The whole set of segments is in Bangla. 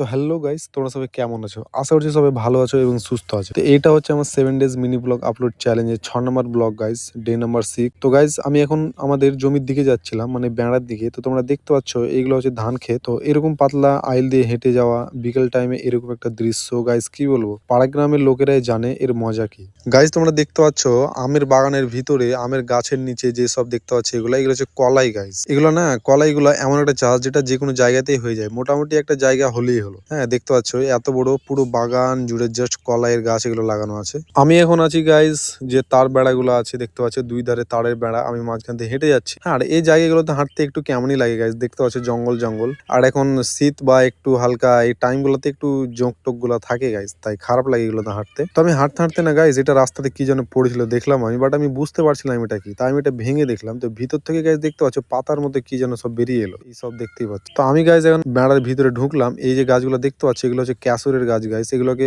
তো হ্যালো গাইস, তোমরা সবাই কেমন আছো? আশা করছি সবাই ভালো আছো এবং সুস্থ আছো। তো এটা হচ্ছে আমার 7 ডেজ মিনি ব্লগ আপলোড চ্যালেঞ্জের ৬ নম্বর ব্লগ গাইস, ডে নাম্বার 6। তো গাইস আমি এখন আমাদের জমির দিকে যাচ্ছিলাম, মানে বেড়ার দিকে। তো তোমরা দেখতে পাচ্ছ এগুলো হচ্ছে ধান ক্ষেত। তো এরকম পাতলা আইল দিয়ে হেঁটে যাওয়া বিকেল টাইমে এরকম একটা দৃশ্য গাইস কি বলবো, পাড়া গ্রামের লোকেরাই জানে এর মজা কি। গাইস তোমরা দেখতে পাচ্ছ আমের বাগানের ভিতরে আমের গাছের নিচে যে সব দেখতে পাচ্ছ এগুলো হচ্ছে কলাই গাইস। এগুলো না, কলাইগুলো এমন একটা চাষ যেটা যে কোনো জায়গাতেই হয়ে যায়, মোটামুটি একটা জায়গা হলেই হলো। হ্যাঁ, দেখতে পাচ্ছ এত বড় পুরো বাগান জুড়ে জাস্ট কলাইয়ের গাছ এগুলো লাগানো আছে। আমি এখন আছি গাইস যে তার বেড়াগুলো আছে, দেখতে পাচ্ছ দুই ধারে তারের বেড়া, আমি মাঝখান থেকে হেঁটে যাচ্ছি। হ্যাঁ, আর এই জায়গাগুলোতে হাঁটতে একটু কেমনই লাগে গাইস, দেখতে পাচ্ছ জঙ্গল জঙ্গল। আর এখন শীত বা একটু হালকা এই টাইম গুলোতে একটু জোঁক টোক গুলা থাকে গাইস, তাই খারাপ লাগে এগুলোতে হাঁটতে। তো আমি হাঁটতে হাঁটতে না গাইস, এটা রাস্তাতে কি যেন পড়েছিল দেখলাম আমি, বাট আমি বুঝতে পারছিলাম এটা কি, তাই আমি এটা ভেঙে দেখলাম। তো ভিতর থেকে গাইস দেখতে পাচ্ছ পাতার মধ্যে কি যেন সব বেরিয়ে এলো, এই সব দেখতেই পাচ্ছ। তো আমি গাইস এখন বেড়ার ভিতরে ঢুকলাম। এই যে গাছগুলো দেখতে পাচ্ছ এগুলো হচ্ছে ক্যাসুরের গাছ গাইস, এগুলোকে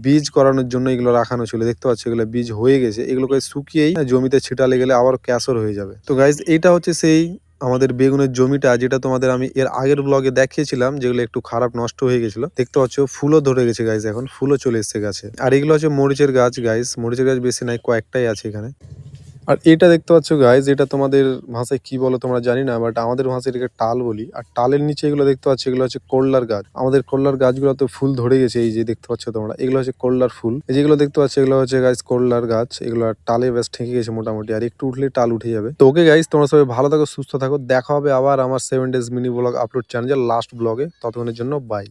বীজ করানোর জন্য এগুলো রাখানো ছিল। দেখতে পাচ্ছ এগুলো বীজ হয়ে গেছে, এগুলোকে শুকিয়েই জমিতে ছিটালে গেলে আবার ক্যাসর হয়ে যাবে। তো গাইস এইটা হচ্ছে সেই আমাদের বেগুনের জমিটা, যেটা তোমাদের আমি এর আগের ব্লগে দেখিয়েছিলাম, যেগুলো একটু খারাপ নষ্ট হয়ে গেছিল। দেখতে পাচ্ছ ফুলও ধরে গেছে গাইস, এখন ফুলও চলে এসেছে গাছে। আর এগুলো হচ্ছে মরিচের গাছ গাইস, মরিচের গাছ বেশি নাই, কয়েকটাই আছে এখানে। আর এটা দেখতে পাচ্ছ গাইস, এটা তোমাদের ভাষায় কি বলো তোমরা জানি না, বাট আমাদের ভাষায় এটাকে টাল বলি। আর টালের নিচে এগুলো দেখতে পাচ্ছ এগুলো হচ্ছে করলার গাছ। আমাদের করলার গাছগুলোতে ফুল ধরে গেছে, এই যে দেখতে পাচ্ছ তোমরা, এগুলো হচ্ছে করলার ফুল। এই যেগুলো দেখতে পাচ্ছ এগুলো হচ্ছে গাইস করলার গাছ, এগুলো টালে বেশ ঠেকে গেছে মোটামুটি, আর একটু উঠলে টাল উঠে যাবে। তো ওকে গাইস, তোমরা সবাই ভালো থাকো, সুস্থ থাকো, দেখা হবে আবার আমার 7 ডেজ মিনি ব্লগ আপলোড চ্যানেলের লাস্ট ব্লগে। ততক্ষণের জন্য বাই।